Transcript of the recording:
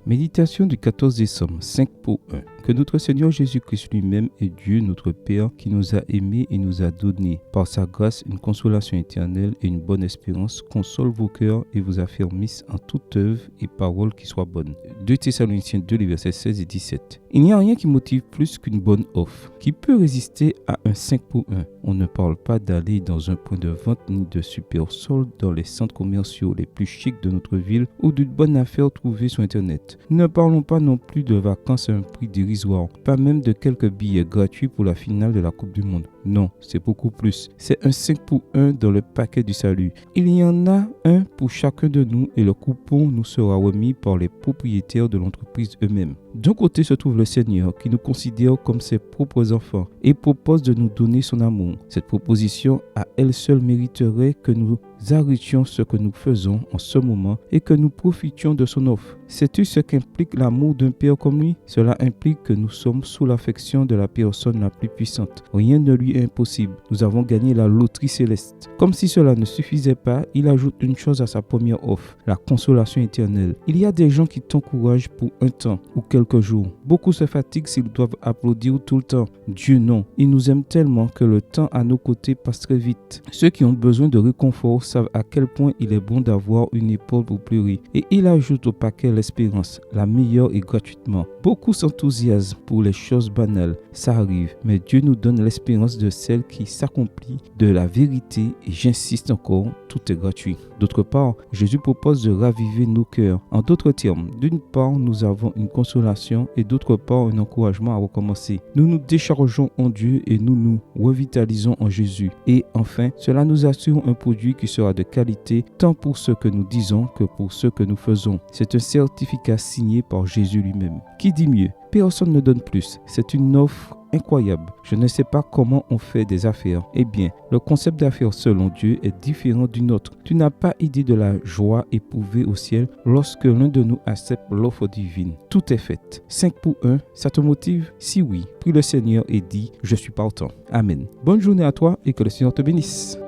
Méditation du 14 décembre, 5 pour 1. Que notre Seigneur Jésus-Christ lui-même est Dieu, notre Père, qui nous a aimés et nous a donné, par sa grâce, une consolation éternelle et une bonne espérance, console vos cœurs et vous affermisse en toute œuvre et parole qui soit bonne. 2 Thessaloniciens 2, les versets 16 et 17. Il n'y a rien qui motive plus qu'une bonne offre. Qui peut résister à un 5 pour 1? On ne parle pas d'aller dans un point de vente ni de super soldes dans les centres commerciaux les plus chics de notre ville ou d'une bonne affaire trouvée sur Internet. Ne parlons pas non plus de vacances à un prix dérisoire, pas même de quelques billets gratuits pour la finale de la Coupe du Monde. Non, c'est beaucoup plus. C'est un 5 pour 1 dans le paquet du salut. Il y en a un pour chacun de nous et le coupon nous sera remis par les propriétaires de l'entreprise eux-mêmes. D'un côté se trouve le Seigneur qui nous considère comme ses propres enfants et propose de nous donner son amour. Cette proposition à elle seule mériterait que nous arrêtions ce que nous faisons en ce moment et que nous profitions de son offre. Sais-tu ce qu'implique l'amour d'un père comme lui? Cela implique que nous sommes sous l'affection de la personne la plus puissante. Rien ne lui est impossible. Nous avons gagné la loterie céleste. Comme si cela ne suffisait pas, il ajoute une chose à sa première offre, la consolation éternelle. Il y a des gens qui t'encouragent pour un temps ou quelques jours. Beaucoup se fatiguent s'ils doivent applaudir tout le temps. Dieu non. Il nous aime tellement que le temps à nos côtés passe très vite. Ceux qui ont besoin de réconfort savent à quel point il est bon d'avoir une épaule pour pleurer. Et il ajoute au paquet l'espérance, la meilleure et gratuitement. Beaucoup s'enthousiasment pour les choses banales. Ça arrive, mais Dieu nous donne l'espérance de celle qui s'accomplit, de la vérité, et j'insiste encore, tout est gratuit. D'autre part, Jésus propose de raviver nos cœurs. En d'autres termes, d'une part, nous avons une consolation et d'autre part, un encouragement à recommencer. Nous nous déchargeons en Dieu et nous nous revitalisons en Jésus. Et enfin, cela nous assure un produit qui sera de qualité tant pour ce que nous disons que pour ce que nous faisons. C'est un certificat signé par Jésus lui-même. Qui dit mieux? Personne ne donne plus. C'est une offre incroyable. Je ne sais pas comment on fait des affaires. Eh bien, le concept d'affaires selon Dieu est différent du nôtre. Tu n'as pas idée de la joie éprouvée au ciel lorsque l'un de nous accepte l'offre divine. Tout est fait. 5 pour 1, ça te motive? Si oui, prie le Seigneur et dis, je suis partant. Amen. Bonne journée à toi et que le Seigneur te bénisse.